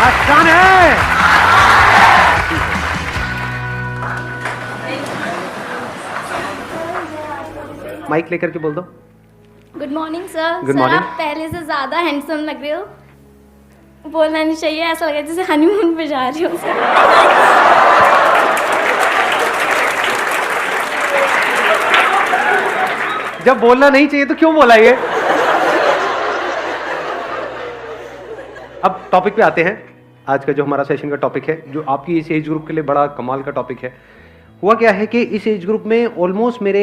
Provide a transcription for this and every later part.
आसान है। माइक लेकर के बोल दो। Good morning sir. Good sir morning. आप पहले से ज्यादा हैंडसम लग रहे हो। बोलना नहीं चाहिए, ऐसा लग रहा है जैसे हनीमून पे जा रही हो सर। जब बोलना नहीं चाहिए तो क्यों बोला ये? अब टॉपिक पे आते हैं। आज का जो हमारा सेशन का टॉपिक है, जो आपकी इस एज ग्रुप के लिए बड़ा कमाल का टॉपिक है। हुआ क्या है कि इस एज ग्रुप में ऑलमोस्ट मेरे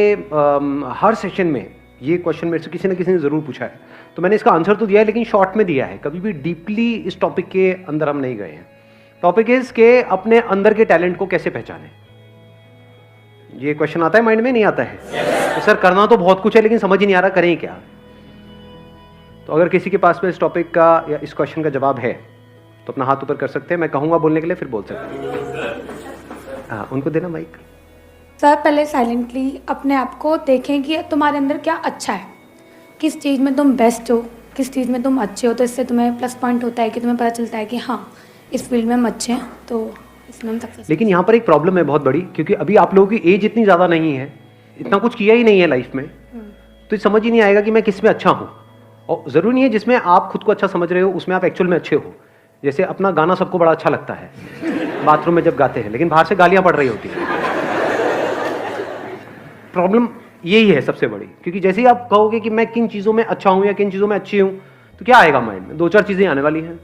हर सेशन में ये क्वेश्चन मेरे से किसी न किसी ने ज़रूर पूछा है, तो मैंने इसका आंसर तो दिया है लेकिन शॉर्ट में दिया है। कभी भी डीपली इस टॉपिक के अंदर हम नहीं गए हैं। टॉपिक इज के अपने अंदर के टैलेंट को कैसे पहचानें। ये क्वेश्चन आता है माइंड में, नहीं आता है? तो सर करना तो बहुत कुछ है लेकिन समझ ही नहीं आ रहा करें क्या। तो अगर किसी के पास में इस टॉपिक का या इस क्वेश्चन का जवाब है तो अपना हाथ ऊपर कर सकते हैं। मैं कहूँगा बोलने के लिए, फिर बोल सकते हैं। हाँ, उनको देना माइक। सर पहले साइलेंटली अपने आप को देखें कि तुम्हारे अंदर क्या अच्छा है, किस चीज़ में तुम बेस्ट हो, किस चीज़ में तुम अच्छे हो। तो इससे तुम्हें प्लस पॉइंट होता है कि तुम्हें पता चलता है कि हाँ इस फील्ड में हम अच्छे हैं, तो इसमें हम सक्सेस। लेकिन यहाँ पर एक प्रॉब्लम है बहुत बड़ी, क्योंकि अभी आप लोगों की एज इतनी ज़्यादा नहीं है, इतना कुछ किया ही नहीं है लाइफ में, तो ये समझ ही नहीं आएगा कि मैं किस में अच्छा हूँ। और ज़रूरी नहीं है जिसमें आप खुद को अच्छा समझ रहे हो उसमें आप एक्चुअल में अच्छे हो। जैसे अपना गाना सबको बड़ा अच्छा लगता है बाथरूम में जब गाते हैं, लेकिन बाहर से गालियाँ पड़ रही होती हैं। प्रॉब्लम यही है सबसे बड़ी, क्योंकि जैसे ही आप कहोगे कि मैं किन चीज़ों में अच्छा हूँ या किन चीज़ों में अच्छी हूँ, तो क्या आएगा माइंड में? दो चार चीज़ें आने वाली हैं।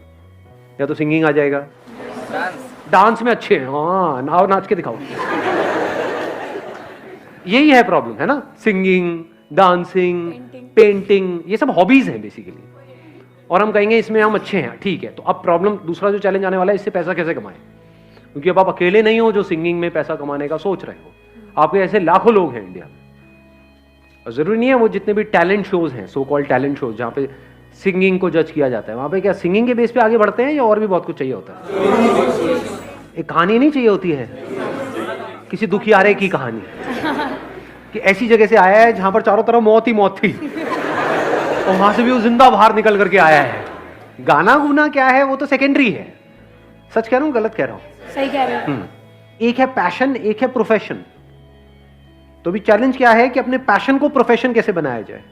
या तो सिंगिंग आ जाएगा, डांस में अच्छे हैं, हाँ नाव नाच के दिखाओ। यही है प्रॉब्लम, है ना? सिंगिंग, डांसिंग, पेंटिंग, ये सब हॉबीज हैं बेसिकली। और हम कहेंगे इसमें हम अच्छे हैं, ठीक है। तो अब प्रॉब्लम, दूसरा जो चैलेंज आने वाला है, इससे पैसा कैसे कमाएं? क्योंकि अब आप अकेले नहीं हो जो सिंगिंग में पैसा कमाने का सोच रहे हो, आपके ऐसे लाखों लोग हैं इंडिया में। और जरूरी नहीं है वो जितने भी टैलेंट शोज हैं, सो कॉल्ड टैलेंट शोज, जहाँ पे सिंगिंग को जज किया जाता है, वहां पे क्या सिंगिंग के बेस पे आगे बढ़ते हैं या और भी बहुत कुछ चाहिए होता है? एक कहानी नहीं चाहिए होती है, किसी दुखियारे की कहानी कि ऐसी जगह से आया है जहां पर चारों तरफ मौत ही मौत थी और वहां से भी वो जिंदा बाहर निकल करके आया है। गाना गुना क्या है वो तो सेकेंडरी है। सच कह रहा हूँ गलत कह रहा हूँ? सही कह रहे हो। एक है पैशन, एक है प्रोफेशन। तो भी चैलेंज क्या है कि अपने पैशन को प्रोफेशन कैसे बनाया जाए,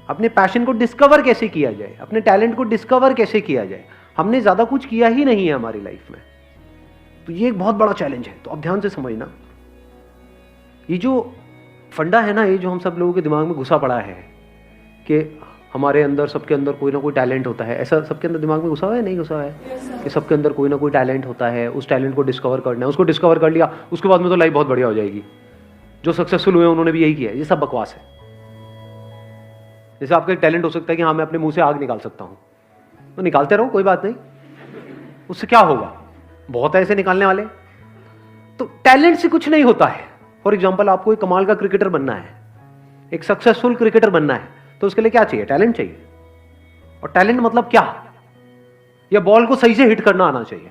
अपने पैशन को डिस्कवर कैसे किया जाए, अपने टैलेंट को डिस्कवर कैसे किया जाए। हमने ज्यादा कुछ किया ही नहीं है हमारी लाइफ में, तो ये एक बहुत बड़ा चैलेंज है। तो अब ध्यान से समझना, ये जो फंडा है ना, ये जो हम सब लोगों के दिमाग में घुसा पड़ा है कि हमारे अंदर, सबके अंदर कोई ना कोई टैलेंट होता है। ऐसा सबके अंदर दिमाग में घुसा हुआ है, नहीं घुसा हुआ है? कि सबके अंदर कोई ना कोई टैलेंट होता है, उस टैलेंट को डिस्कवर करना है। उसको डिस्कवर कर लिया, उसके बाद में तो लाइफ बहुत बढ़िया हो जाएगी। जो सक्सेसफुल हुए उन्होंने भी यही किया है। ये सब बकवास है। जैसे आपका एक टैलेंट हो सकता है कि हाँ मैं अपने मुंह से आग निकाल सकता हूं, तो निकालते रहो, कोई बात नहीं, उससे क्या होगा? बहुत है ऐसे निकालने वाले। तो टैलेंट से कुछ नहीं होता है। फॉर एग्जाम्पल, आपको एक कमाल का क्रिकेटर बनना है, एक सक्सेसफुल क्रिकेटर बनना है, तो उसके लिए क्या चाहिए? टैलेंट चाहिए। और टैलेंट मतलब क्या? या बॉल को सही से हिट करना आना चाहिए।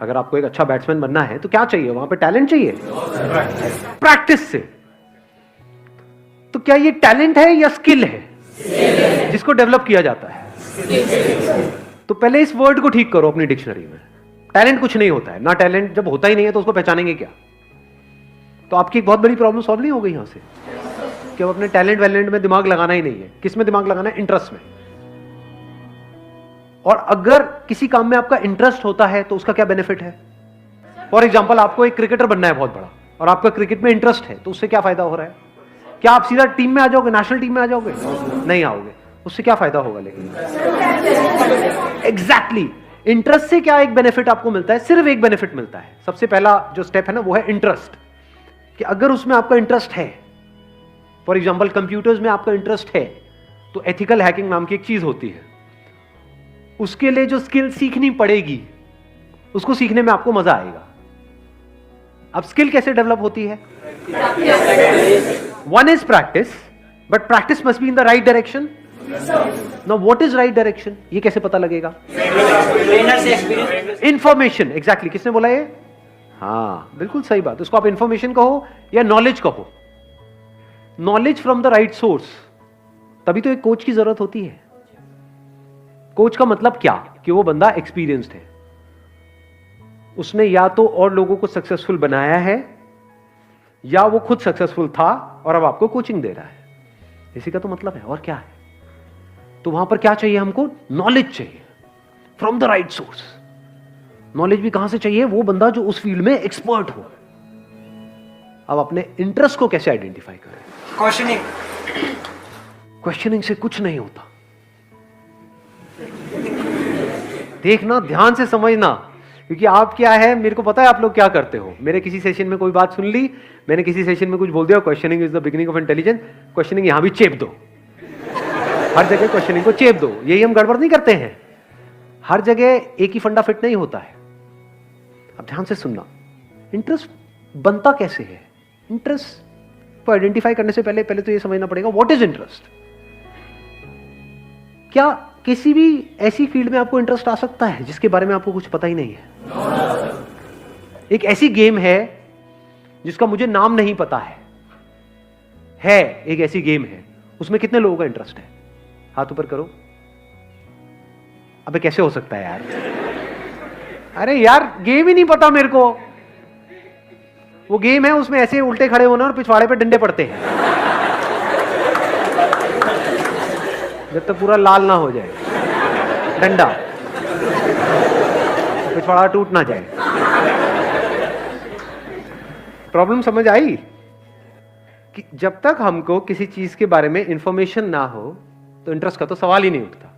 अगर आपको एक अच्छा बैट्समैन बनना है तो क्या चाहिए? वहां पे टैलेंट चाहिए, प्रैक्टिस से। तो क्या ये टैलेंट है या स्किल है जिसको डेवलप किया जाता है? तो पहले इस वर्ड को ठीक करो अपनी डिक्शनरी में। टैलेंट कुछ नहीं होता है ना। टैलेंट जब होता ही नहीं है तो उसको पहचानेंगे क्या? तो आपकी एक बहुत बड़ी प्रॉब्लम सॉल्व नहीं हो गई यहां से कि अब अपने टैलेंट वैलेंट में दिमाग लगाना ही नहीं है। किस में दिमाग लगाना है? इंटरेस्ट में। और अगर किसी काम में आपका इंटरेस्ट होता है तो उसका क्या बेनिफिट है? फॉर एग्जाम्पल, आपको एक क्रिकेटर बनना है बहुत बड़ा और आपका क्रिकेट में इंटरेस्ट है, तो उससे क्या फायदा हो रहा है? क्या आप सीधा टीम में आ जाओगे, नेशनल टीम में आ जाओगे? नहीं आओगे। उससे क्या फायदा होगा? लेकिन एग्जैक्टली इंटरेस्ट से क्या एक बेनिफिट आपको मिलता है? सिर्फ एक बेनिफिट मिलता है। सबसे पहला जो स्टेप है ना, वो है इंटरेस्ट। कि अगर उसमें आपका इंटरेस्ट है, फॉर एग्जाम्पल कंप्यूटर्स में आपका इंटरेस्ट है, तो एथिकल हैकिंग नाम की एक चीज होती है, उसके लिए जो स्किल सीखनी पड़ेगी उसको सीखने में आपको मजा आएगा। अब स्किल कैसे डेवलप होती है? One is practice, but practice must be in the right direction. Now what is right direction? ये कैसे पता लगेगा? इंफॉर्मेशन। एग्जैक्टली, किसने बोला ये? हाँ बिल्कुल सही बात। उसको आप इंफॉर्मेशन कहो या नॉलेज कहो, knowledge from the right source. तभी तो एक कोच की जरूरत होती है। कोच का मतलब क्या? कि वो बंदा एक्सपीरियंस्ड है, उसने या तो और लोगों को सक्सेसफुल बनाया है या वो खुद सक्सेसफुल था और अब आपको कोचिंग दे रहा है। इसी का तो मतलब है, और क्या है। तो वहां पर क्या चाहिए हमको? नॉलेज चाहिए from the right source. Knowledge भी कहां से चाहिए? वो बंदा जो उस फील्ड में एक्सपर्ट हो। अब अपने इंटरेस्ट को कैसे आइडेंटिफाई करें? क्वेश्चनिंग से कुछ नहीं होता। देखना, ध्यान से समझना, क्योंकि आप क्या है, मेरे को पता है आप लोग क्या करते हो। मेरे किसी सेशन में कोई बात सुन ली, मैंने किसी सेशन में कुछ बोल दिया, questioning is the beginning of intelligence, questioning यहां भी चेप दो, हर जगह क्वेश्चनिंग को चेप दो। यही हम गड़बड़ नहीं करते हैं। हर जगह एक ही फंडा फिट नहीं होता है। अब ध्यान से सुनना, इंटरेस्ट बनता कैसे है? इंटरेस्ट को आइडेंटिफाई करने से पहले तो ये समझना पड़ेगा व्हाट इज इंटरेस्ट। क्या किसी भी ऐसी फील्ड में आपको इंटरेस्ट आ सकता है जिसके बारे में आपको कुछ पता ही नहीं है? एक ऐसी गेम है जिसका मुझे नाम नहीं पता है एक ऐसी गेम है, उसमें कितने लोगों का इंटरेस्ट है? हाथ ऊपर करो। अबे कैसे हो सकता है यार? अरे यार गेम ही नहीं पता मेरे को। वो गेम है, उसमें ऐसे उल्टे खड़े होना और पिछवाड़े पे डंडे पड़ते हैं जब तक पूरा लाल ना हो जाए डंडा, पिछवाड़ा टूट ना जाए। प्रॉब्लम समझ आई? कि जब तक हमको किसी चीज के बारे में इंफॉर्मेशन ना हो तो इंटरेस्ट का तो सवाल ही नहीं उठता।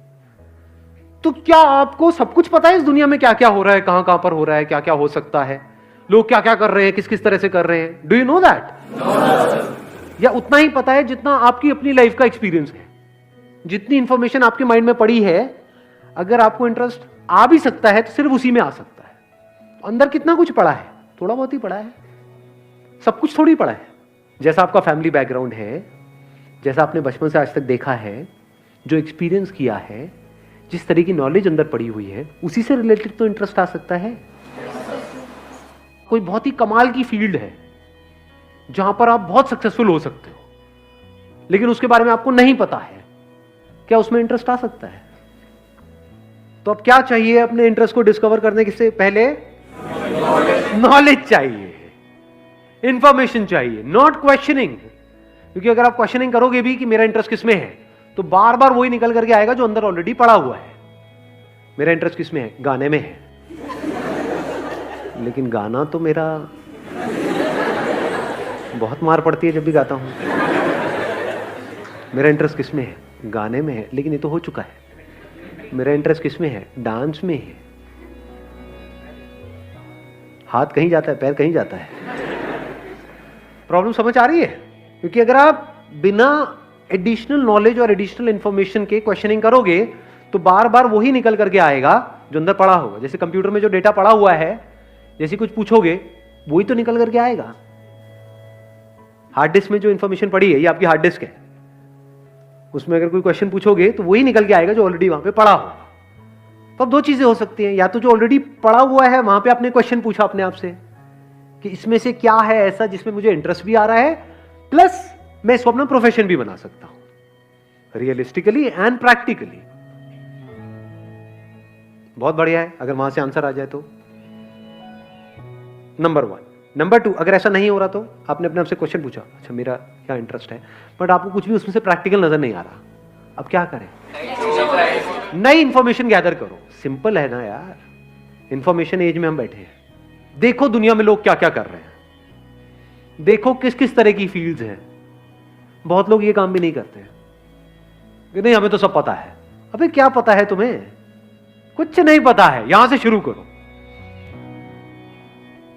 तो क्या आपको सब कुछ पता है इस दुनिया में क्या क्या हो रहा है, कहां कहां पर हो रहा है, क्या क्या हो सकता है, लोग क्या क्या कर रहे हैं, किस किस तरह से कर रहे हैं? Do you know that? या उतना ही पता है जितना आपकी अपनी लाइफ का एक्सपीरियंस है? जितनी इंफॉर्मेशन आपके माइंड में पड़ी है, अगर आपको इंटरेस्ट आ भी सकता है तो सिर्फ उसी में आ सकता है। अंदर कितना कुछ पड़ा है? थोड़ा बहुत ही पड़ा है, सब कुछ थोड़ी पड़ा है। जैसा आपका फैमिली बैकग्राउंड है, जैसा आपने बचपन से आज तक देखा है, जो एक्सपीरियंस किया है, जिस तरह की नॉलेज अंदर पड़ी हुई है, उसी से रिलेटेड तो इंटरेस्ट आ सकता है। कोई बहुत ही कमाल की फील्ड है जहां पर आप बहुत सक्सेसफुल हो सकते हो, लेकिन उसके बारे में आपको नहीं पता है, क्या उसमें इंटरेस्ट आ सकता है? तो अब क्या चाहिए अपने इंटरेस्ट को डिस्कवर करने से पहले? नॉलेज चाहिए, इंफॉर्मेशन चाहिए, नॉट क्वेश्चनिंग। क्योंकि अगर आप क्वेश्चनिंग करोगे भी कि मेरा इंटरेस्ट किसमें है, तो बार बार वही निकल करके आएगा जो अंदर ऑलरेडी पड़ा हुआ है। मेरा इंटरेस्ट किसमें है? गाने में है। लेकिन गाना तो मेरा बहुत मार पड़ती है जब भी गाता हूं। मेरा इंटरेस्ट किसमें है? गाने में है, लेकिन ये तो हो चुका है। मेरा इंटरेस्ट किसमें है? डांस में है। हाथ कहीं जाता है, पैर कहीं जाता है। प्रॉब्लम समझ आ रही है? क्योंकि अगर आप बिना एडिशनल नॉलेज और एडिशनल इंफॉर्मेशन के क्वेश्चनिंग करोगे तो बार बार वही निकल करके आएगा जो अंदर पड़ा होगा। जैसे कंप्यूटर में जो डेटा पड़ा हुआ है, जैसे कुछ पूछोगे वही तो निकल करके आएगा। हार्ड डिस्क में जो इंफॉर्मेशन पड़ी है, ये आपकी हार्ड डिस्क है, उसमें अगर कोई क्वेश्चन पूछोगे तो वही निकल के आएगा जो ऑलरेडी वहां पे पड़ा होगा। तो अब दो चीजें हो सकती हैं, या तो जो ऑलरेडी पड़ा हुआ है वहां पे आपने क्वेश्चन पूछा अपने आप से कि इसमें से क्या है ऐसा जिसमें मुझे इंटरेस्ट भी आ रहा है, प्लस मैं इसको अपना प्रोफेशन भी बना सकता हूं रियलिस्टिकली एंड प्रैक्टिकली। बहुत बढ़िया है अगर वहां से आंसर आ जाए तो। नंबर 1। नंबर 2, अगर ऐसा नहीं हो रहा तो आपने अपने आप से क्वेश्चन पूछा, अच्छा मेरा क्या इंटरेस्ट है, बट आपको कुछ भी उसमें से प्रैक्टिकल नजर नहीं आ रहा, अब क्या करें? नई इंफॉर्मेशन गैदर करो। सिंपल है ना यार, इंफॉर्मेशन एज में हम बैठे हैं। देखो दुनिया में लोग क्या क्या कर रहे हैं, देखो किस किस तरह की फील्ड्स हैं। बहुत लोग ये काम भी नहीं करते हैं कि नहीं हमें तो सब पता है। अबे क्या पता है तुम्हें? कुछ नहीं पता है। यहां से शुरू करो,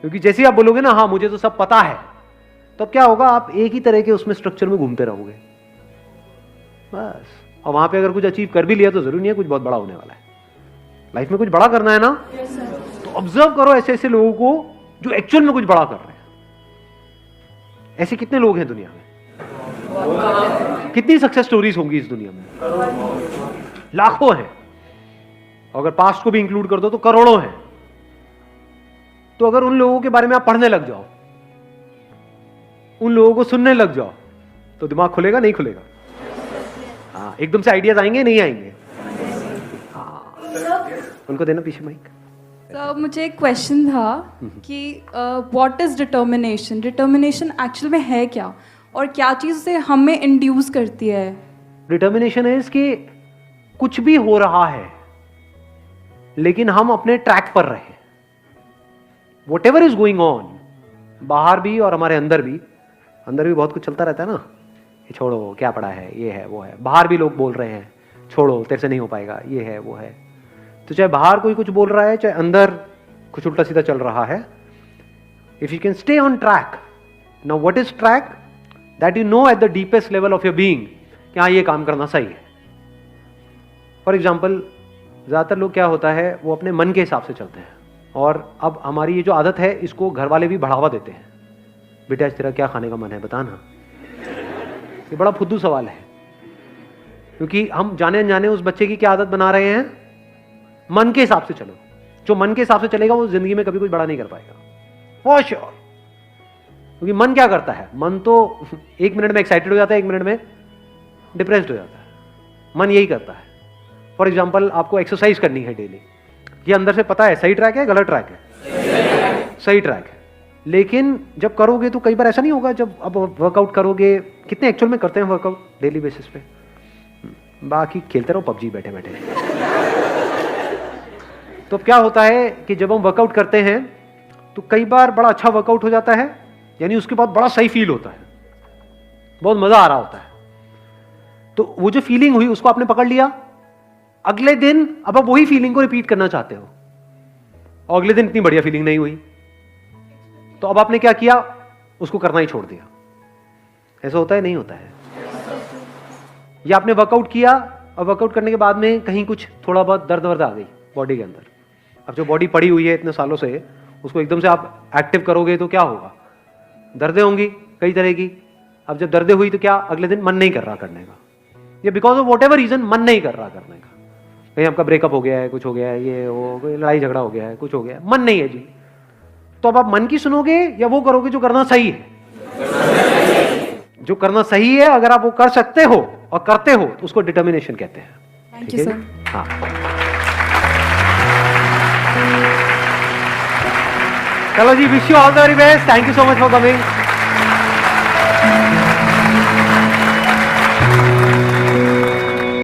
क्योंकि जैसे आप बोलोगे ना हाँ मुझे तो सब पता है, तो क्या होगा, आप एक ही तरह के उसमें स्ट्रक्चर में घूमते रहोगे बस। और वहां पे अगर कुछ अचीव कर भी लिया तो जरूरी नहीं है कुछ बहुत बड़ा होने वाला है। लाइफ में कुछ बड़ा करना है ना, तो ऑब्जर्व करो ऐसे ऐसे लोगों को जो एक्चुअल में कुछ बड़ा कर रहे हैं। ऐसे कितने लोग हैं दुनिया में? कितनी सक्सेस स्टोरीज होंगी इस दुनिया में? लाखों हैं। अगर पास्ट को भी इंक्लूड कर दो तो करोड़ों हैं। तो अगर उन लोगों के बारे में आप पढ़ने लग जाओ, उन लोगों को सुनने लग जाओ, तो दिमाग खुलेगा नहीं खुलेगा? हाँ, एकदम से आइडियाज आएंगे नहीं आएंगे? हाँ। उनको देना पीछे माइक। तो मुझे एक क्वेश्चन था कि what is determination? Determination actual में है क्या, और क्या चीज़ से हमें इंड्यूस करती है? डिटर्मिनेशन इज कि कुछ भी हो रहा है लेकिन हम अपने ट्रैक पर रहे। What ever is going on, बाहर भी और हमारे अंदर भी बहुत कुछ चलता रहता है ना। ये छोड़ो, क्या पड़ा है, ये है वो है। बाहर भी लोग बोल रहे हैं छोड़ो तेरे से नहीं हो पाएगा, ये है वो है। तो चाहे बाहर कोई कुछ बोल रहा है, चाहे अंदर कुछ उल्टा सीधा चल रहा है, if you can stay on track. Now what is track? That you know at the deepest level of your being कि हाँ ये काम करना सही है। फॉर एग्जाम्पल, ज़्यादातर लोग क्या होता है, वो अपने मन के हिसाब से चलते हैं। और अब हमारी ये जो आदत है, इसको घर वाले भी बढ़ावा देते हैं। बेटा आज तेरा क्या खाने का मन है, बता ना। ये बड़ा फुद्दू सवाल है, क्योंकि हम जाने अनजाने उस बच्चे की क्या आदत बना रहे हैं, मन के हिसाब से चलो। जो मन के हिसाब से चलेगा वो जिंदगी में कभी कुछ बड़ा नहीं कर पाएगा, फॉर श्योर। क्योंकि मन क्या करता है, मन तो 1 मिनट में एक्साइटेड हो जाता है, 1 मिनट में डिप्रेस्ड हो जाता है। मन यही करता है। फॉर एग्जाम्पल, आपको एक्सरसाइज करनी है डेली, ये अंदर से पता है सही ट्रैक है गलत ट्रैक है, सही ट्रैक है। लेकिन जब करोगे तो कई बार ऐसा नहीं होगा। जब अब वर्कआउट करोगे, कितने एक्चुअल में करते हैं वर्कआउट डेली बेसिस पे? बाकी खेलते रहो पबजी बैठे बैठे। तो अब क्या होता है कि जब हम वर्कआउट करते हैं तो कई बार बड़ा अच्छा वर्कआउट हो जाता है, यानी उसके बाद बड़ा सही फील होता है, बहुत मजा आ रहा होता है। तो वो जो फीलिंग हुई उसको आपने पकड़ लिया, अगले दिन अब आप वही फीलिंग को रिपीट करना चाहते हो, और अगले दिन इतनी बढ़िया फीलिंग नहीं हुई, तो अब आपने क्या किया, उसको करना ही छोड़ दिया। ऐसा होता है नहीं होता है? या आपने वर्कआउट किया और वर्कआउट करने के बाद में कहीं कुछ थोड़ा बहुत दर्द वर्द आ गई बॉडी के अंदर। अब जो बॉडी पड़ी हुई है इतने सालों से, उसको एकदम से आप एक्टिव करोगे तो क्या होगा, दर्दें होंगी कई तरह की। अब जब दर्दें हुई तो क्या, अगले दिन मन नहीं कर रहा करने का, ये because of whatever reason मन नहीं कर रहा करने का। कहीं आपका ब्रेकअप हो गया है, कुछ हो गया है, ये वो कोई लड़ाई झगड़ा हो गया है, कुछ हो गया है, मन नहीं है जी। तो अब आप मन की सुनोगे या वो करोगे जो करना सही है? जो करना सही है, अगर आप वो कर सकते हो और करते हो तो उसको डिटर्मिनेशन कहते हैं। Thank you sir. हाँ, चलो जी, wish you all the very best. Thank you so much for coming.